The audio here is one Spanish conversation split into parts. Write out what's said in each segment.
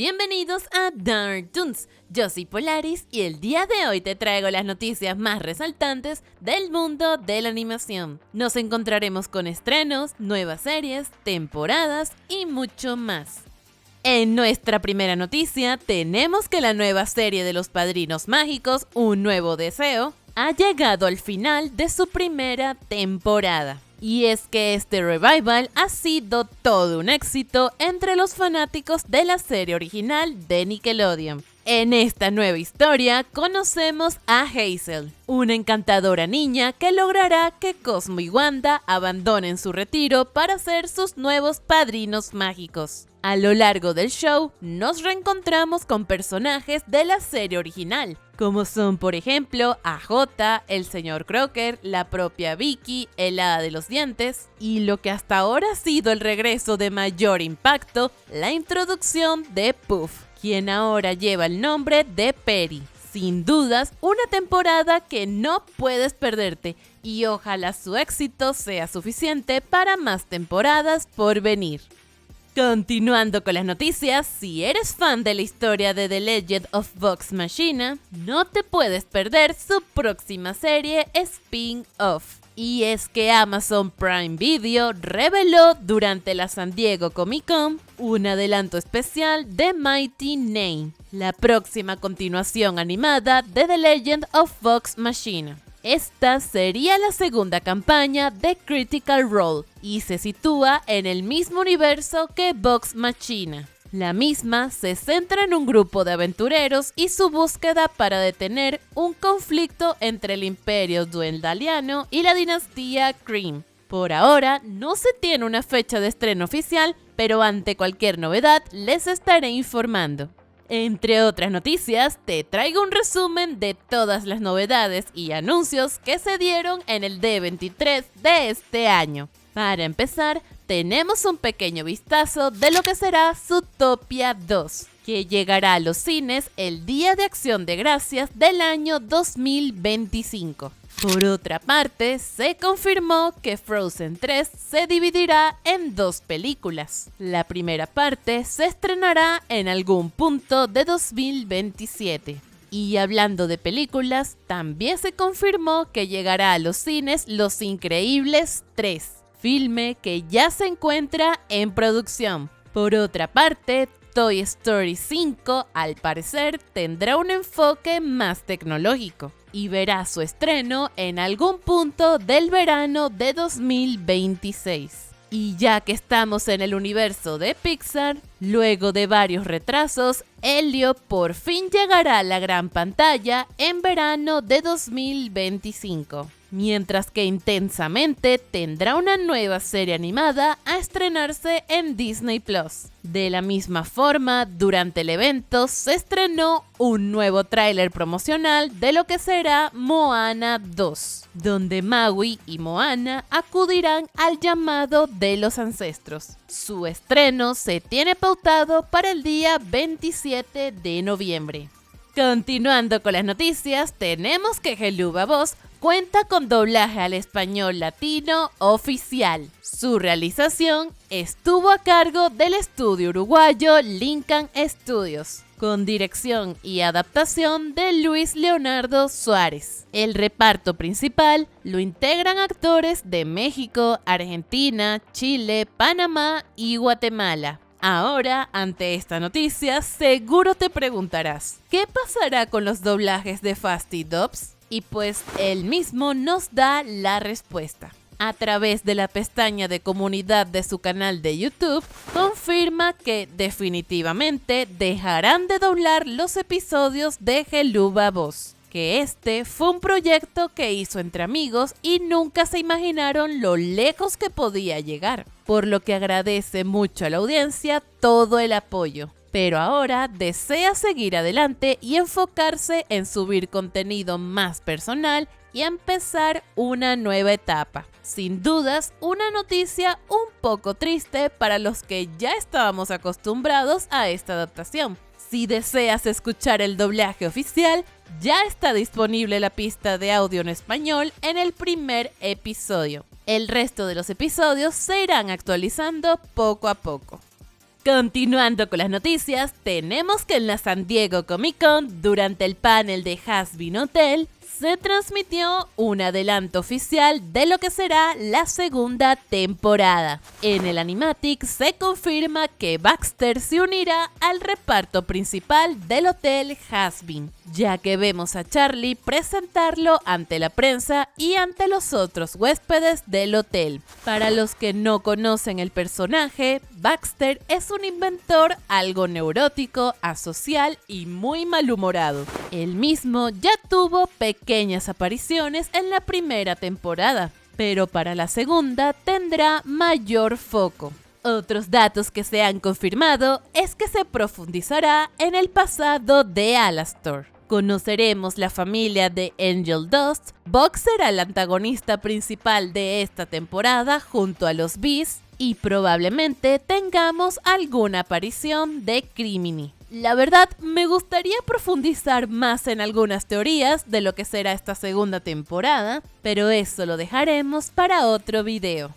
Bienvenidos a Dark Toons, yo soy Polaris y el día de hoy te traigo las noticias más resaltantes del mundo de la animación. Nos encontraremos con estrenos, nuevas series, temporadas y mucho más. En nuestra primera noticia tenemos que la nueva serie de los Padrinos Mágicos, Un Nuevo Deseo, ha llegado al final de su primera temporada. Y es que este revival ha sido todo un éxito entre los fanáticos de la serie original de Nickelodeon. En esta nueva historia conocemos a Hazel, una encantadora niña que logrará que Cosmo y Wanda abandonen su retiro para ser sus nuevos padrinos mágicos. A lo largo del show nos reencontramos con personajes de la serie original, como son por ejemplo AJ, el señor Crocker, la propia Vicky, el hada de los dientes, y lo que hasta ahora ha sido el regreso de mayor impacto, la introducción de Puff, quien ahora lleva el nombre de Perry. Sin dudas, una temporada que no puedes perderte y ojalá su éxito sea suficiente para más temporadas por venir. Continuando con las noticias, si eres fan de la historia de The Legend of Vox Machina, no te puedes perder su próxima serie spin-off. Y es que Amazon Prime Video reveló durante la San Diego Comic Con un adelanto especial de Mighty Nein, la próxima continuación animada de The Legend of Vox Machina. Esta sería la segunda campaña de Critical Role y se sitúa en el mismo universo que Vox Machina. La misma se centra en un grupo de aventureros y su búsqueda para detener un conflicto entre el Imperio Duendaliano y la dinastía Kree. Por ahora no se tiene una fecha de estreno oficial, pero ante cualquier novedad les estaré informando. Entre otras noticias, te traigo un resumen de todas las novedades y anuncios que se dieron en el D23 de este año. Para empezar, tenemos un pequeño vistazo de lo que será Zootopia 2, que llegará a los cines el Día de Acción de Gracias del año 2025. Por otra parte, se confirmó que Frozen 3 se dividirá en dos películas. La primera parte se estrenará en algún punto de 2027. Y hablando de películas, también se confirmó que llegará a los cines Los Increíbles 3, filme que ya se encuentra en producción. Por otra parte, Toy Story 5 al parecer tendrá un enfoque más tecnológico y verá su estreno en algún punto del verano de 2026. Y ya que estamos en el universo de Pixar, luego de varios retrasos, Elio por fin llegará a la gran pantalla en verano de 2025. Mientras que Intensamente tendrá una nueva serie animada a estrenarse en Disney Plus. De la misma forma, durante el evento se estrenó un nuevo tráiler promocional de lo que será Moana 2, donde Maui y Moana acudirán al llamado de los ancestros. Su estreno se tiene pautado para el día 27 de noviembre. Continuando con las noticias, tenemos que Helluva Boss cuenta con doblaje al español latino oficial. Su realización estuvo a cargo del estudio uruguayo Lincoln Studios, con dirección y adaptación de Luis Leonardo Suárez. El reparto principal lo integran actores de México, Argentina, Chile, Panamá y Guatemala. Ahora, ante esta noticia, seguro te preguntarás, ¿qué pasará con los doblajes de Fasti Dubs? Y pues él mismo nos da la respuesta. A través de la pestaña de comunidad de su canal de YouTube, confirma que definitivamente dejarán de doblar los episodios de Helluva Boss. Que este fue un proyecto que hizo entre amigos y nunca se imaginaron lo lejos que podía llegar, por lo que agradece mucho a la audiencia todo el apoyo. Pero ahora desea seguir adelante y enfocarse en subir contenido más personal y empezar una nueva etapa. Sin dudas, una noticia un poco triste para los que ya estábamos acostumbrados a esta adaptación. Si deseas escuchar el doblaje oficial, ya está disponible la pista de audio en español en el primer episodio. El resto de los episodios se irán actualizando poco a poco. Continuando con las noticias, tenemos que en la San Diego Comic Con, durante el panel de Hazbin Hotel, se transmitió un adelanto oficial de lo que será la segunda temporada. En el Animatic se confirma que Baxter se unirá al reparto principal del Hotel Hazbin, ya que vemos a Charlie presentarlo ante la prensa y ante los otros huéspedes del hotel. Para los que no conocen el personaje, Baxter es un inventor algo neurótico, asocial y muy malhumorado. Él mismo ya tuvo pequeñas apariciones en la primera temporada, pero para la segunda tendrá mayor foco. Otros datos que se han confirmado es que se profundizará en el pasado de Alastor. Conoceremos la familia de Angel Dust. Buck será el antagonista principal de esta temporada junto a los Beasts y probablemente tengamos alguna aparición de Criminy. La verdad, me gustaría profundizar más en algunas teorías de lo que será esta segunda temporada, pero eso lo dejaremos para otro video.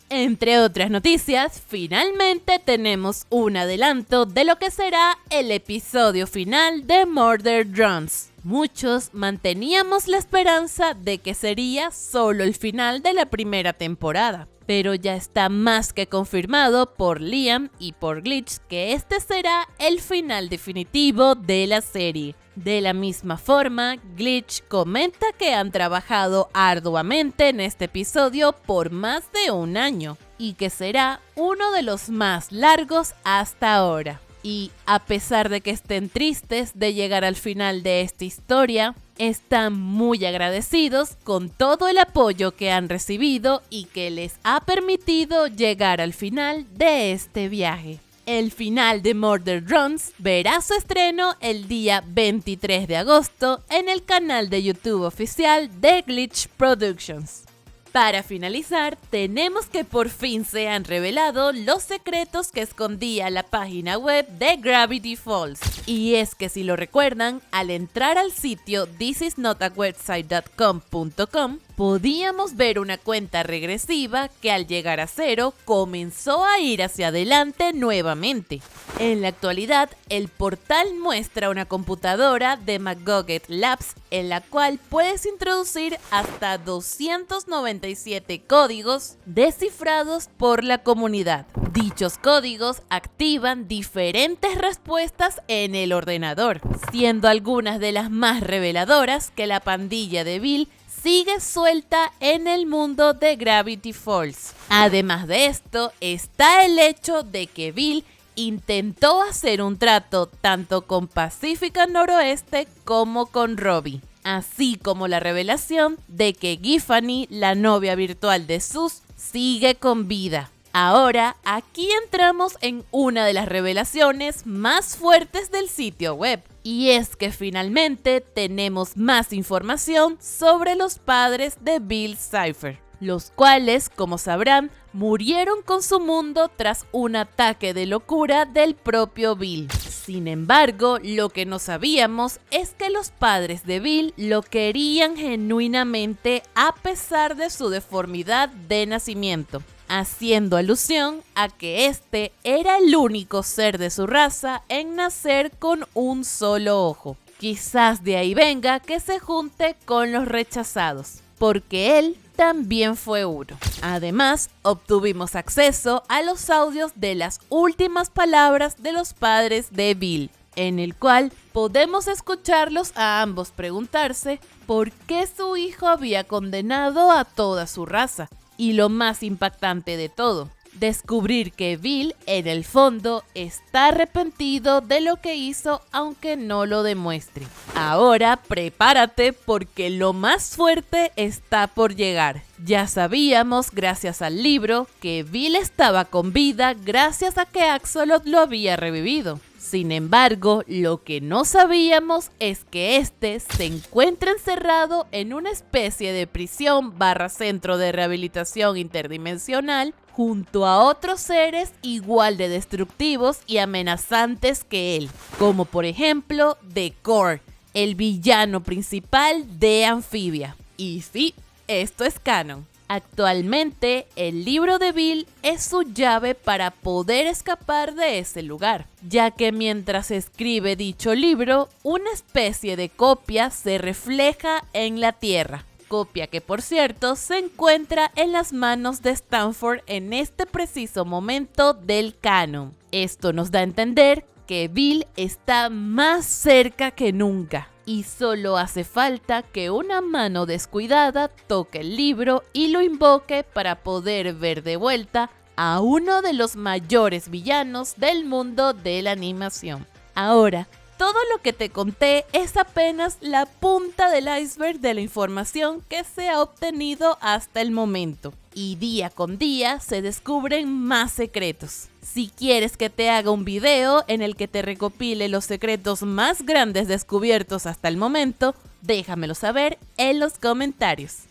Entre otras noticias, finalmente tenemos un adelanto de lo que será el episodio final de Murder Drones. Muchos manteníamos la esperanza de que sería solo el final de la primera temporada, pero ya está más que confirmado por Liam y por Glitch que este será el final definitivo de la serie. De la misma forma, Glitch comenta que han trabajado arduamente en este episodio por más de un año y que será uno de los más largos hasta ahora. Y a pesar de que estén tristes de llegar al final de esta historia, están muy agradecidos con todo el apoyo que han recibido y que les ha permitido llegar al final de este viaje. El final de Murder Drones verá su estreno el día 23 de agosto en el canal de YouTube oficial de Glitch Productions. Para finalizar, tenemos que por fin se han revelado los secretos que escondía la página web de Gravity Falls. Y es que si lo recuerdan, al entrar al sitio thisisnotawebsite.com.com, podíamos ver una cuenta regresiva que al llegar a 0 comenzó a ir hacia adelante nuevamente. En la actualidad, el portal muestra una computadora de McGoggett Labs en la cual puedes introducir hasta 297 códigos descifrados por la comunidad. Dichos códigos activan diferentes respuestas en el ordenador, siendo algunas de las más reveladoras que la pandilla de Bill sigue suelta en el mundo de Gravity Falls. Además de esto, está el hecho de que Bill intentó hacer un trato tanto con Pacífica Noroeste como con Robbie, así como la revelación de que Giffany, la novia virtual de Sus, sigue con vida. Ahora, aquí entramos en una de las revelaciones más fuertes del sitio web, y es que finalmente tenemos más información sobre los padres de Bill Cipher, los cuales, como sabrán, murieron con su mundo tras un ataque de locura del propio Bill. Sin embargo, lo que no sabíamos es que los padres de Bill lo querían genuinamente a pesar de su deformidad de nacimiento, haciendo alusión a que este era el único ser de su raza en nacer con un solo ojo. Quizás de ahí venga que se junte con los rechazados, porque él también fue uno. Además, obtuvimos acceso a los audios de las últimas palabras de los padres de Bill, en el cual podemos escucharlos a ambos preguntarse por qué su hijo había condenado a toda su raza. Y lo más impactante de todo, descubrir que Bill, en el fondo, está arrepentido de lo que hizo aunque no lo demuestre. Ahora prepárate porque lo más fuerte está por llegar. Ya sabíamos, gracias al libro, que Bill estaba con vida gracias a que Axolot lo había revivido. Sin embargo, lo que no sabíamos es que este se encuentra encerrado en una especie de prisión / centro de rehabilitación interdimensional junto a otros seres igual de destructivos y amenazantes que él, como por ejemplo The Core, el villano principal de Amphibia. Y sí, esto es canon. Actualmente, el libro de Bill es su llave para poder escapar de ese lugar, ya que mientras escribe dicho libro, una especie de copia se refleja en la Tierra. Copia que, por cierto, se encuentra en las manos de Stanford en este preciso momento del canon. Esto nos da a entender que Bill está más cerca que nunca. Y solo hace falta que una mano descuidada toque el libro y lo invoque para poder ver de vuelta a uno de los mayores villanos del mundo de la animación. Ahora, todo lo que te conté es apenas la punta del iceberg de la información que se ha obtenido hasta el momento. Y día con día se descubren más secretos. Si quieres que te haga un video en el que te recopile los secretos más grandes descubiertos hasta el momento, déjamelo saber en los comentarios.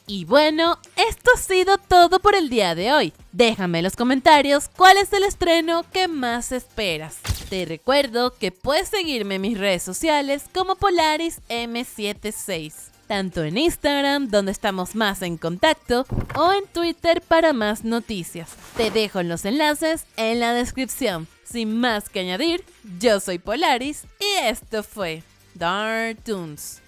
Y bueno, esto ha sido todo por el día de hoy. Déjame en los comentarios cuál es el estreno que más esperas. Te recuerdo que puedes seguirme en mis redes sociales como PolarisM76, tanto en Instagram, donde estamos más en contacto, o en Twitter para más noticias. Te dejo los enlaces en la descripción. Sin más que añadir, yo soy Polaris y esto fue Dark Toons.